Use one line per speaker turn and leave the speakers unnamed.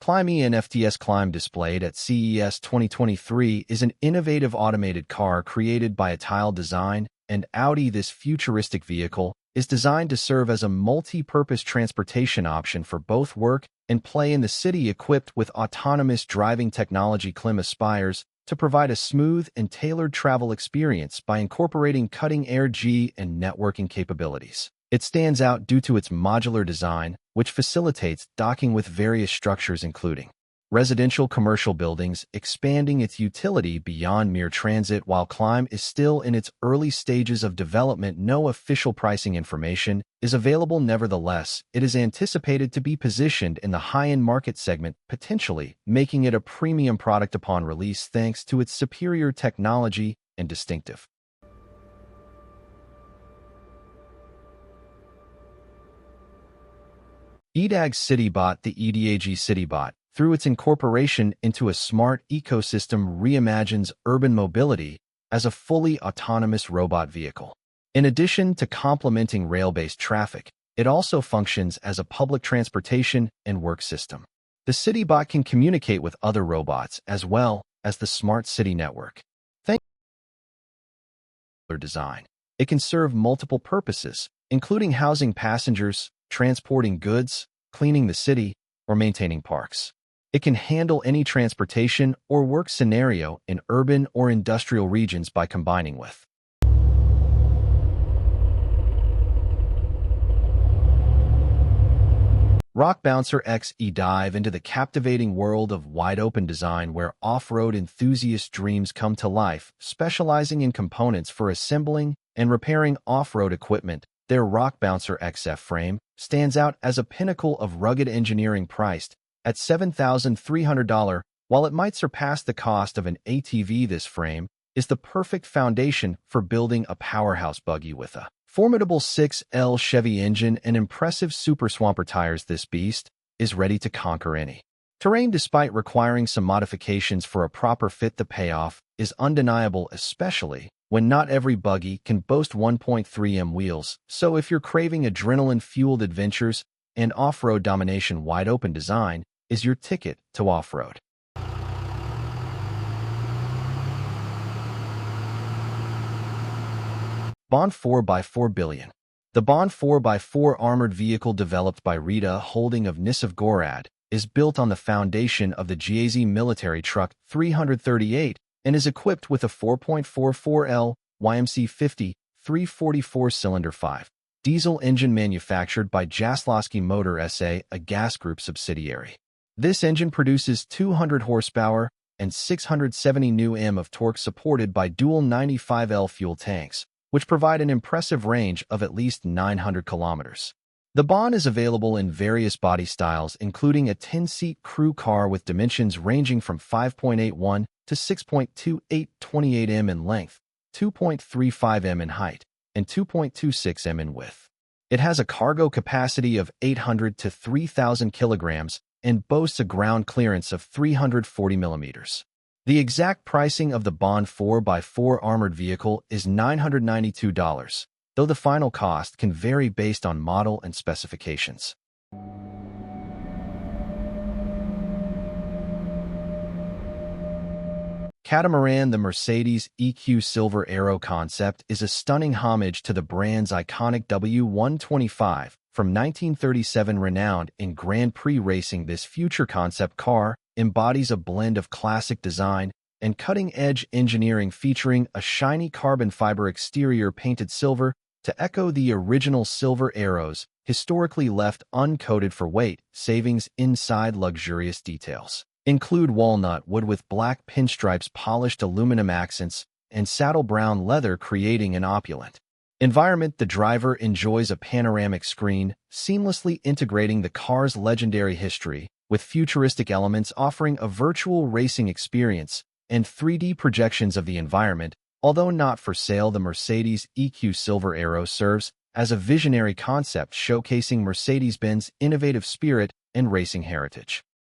Climb ENFTS Climb, displayed at CES 2023, is an innovative automated car created by Tile Design and Audi. This futuristic vehicle is designed to serve as a multi-purpose transportation option for both work and play in the city. Equipped with autonomous driving technology, Climb aspires to provide a smooth and tailored travel experience by incorporating cutting-edge and networking capabilities. It stands out due to its modular design, which facilitates docking with various structures including residential commercial buildings, expanding its utility beyond mere transit. While Climb is still in its early stages of development, no official pricing information is available. Nevertheless, it is anticipated to be positioned in the high-end market segment, potentially making it a premium product upon release thanks to its superior technology and distinctive EDAG CityBot. The EDAG CityBot, through its incorporation into a smart ecosystem, reimagines urban mobility as a fully autonomous robot vehicle. In addition to complementing rail-based traffic, it also functions as a public transportation and work system. The CityBot can communicate with other robots as well as the smart city network. Thanks to its design, it can serve multiple purposes, including housing passengers, transporting goods, cleaning the city, or maintaining parks. It can handle any transportation or work scenario in urban or industrial regions by combining with Rock Bouncer XE. Dive into the captivating world of wide-open design where off-road enthusiast dreams come to life. Specializing in components for assembling and repairing off-road equipment, their Rock Bouncer XF frame stands out as a pinnacle of rugged engineering. Priced at $7,300, while it might surpass the cost of an ATV, this frame is the perfect foundation for building a powerhouse buggy. With a formidable 6L Chevy engine and impressive Super Swamper tires, this beast is ready to conquer any terrain. Despite requiring some modifications for a proper fit, the payoff is undeniable, especially when not every buggy can boast 1.3M wheels. So if you're craving adrenaline-fueled adventures and off-road domination, wide-open design is your ticket to off-road. Bond 4x4 Billion. The Bond 4x4 armored vehicle, developed by Rita Holding of Nisovgorod, is built on the foundation of the GAZ military truck 338 and is equipped with a 4.44L YMC-50 344-cylinder 5 diesel engine manufactured by Jaslowski Motor SA, a gas group subsidiary. This engine produces 200 horsepower and 670 Nm of torque, supported by dual 95L fuel tanks, which provide an impressive range of at least 900 kilometers. The Bond is available in various body styles, including a 10-seat crew car with dimensions ranging from 5.81 to 6.28, 28 m in length, 2.35 m in height, and 2.26 m in width. It has a cargo capacity of 800 to 3,000 kilograms and boasts a ground clearance of 340 millimeters. The exact pricing of the Bond 4x4 armored vehicle is $992, though the final cost can vary based on model and specifications. Catamaran. The Mercedes EQ Silver Arrow concept is a stunning homage to the brand's iconic W125 from 1937. Renowned in Grand Prix racing, this future concept car embodies a blend of classic design and cutting-edge engineering, featuring a shiny carbon fiber exterior painted silver to echo the original Silver Arrows, historically left uncoated for weight savings. Inside, luxurious details include walnut wood with black pinstripes, polished aluminum accents, and saddle brown leather, creating an opulent environment. The driver enjoys a panoramic screen, seamlessly integrating the car's legendary history with futuristic elements, offering a virtual racing experience and 3D projections of the environment. Although not for sale, the Mercedes EQ Silver Arrow serves as a visionary concept showcasing Mercedes-Benz innovative spirit and racing heritage.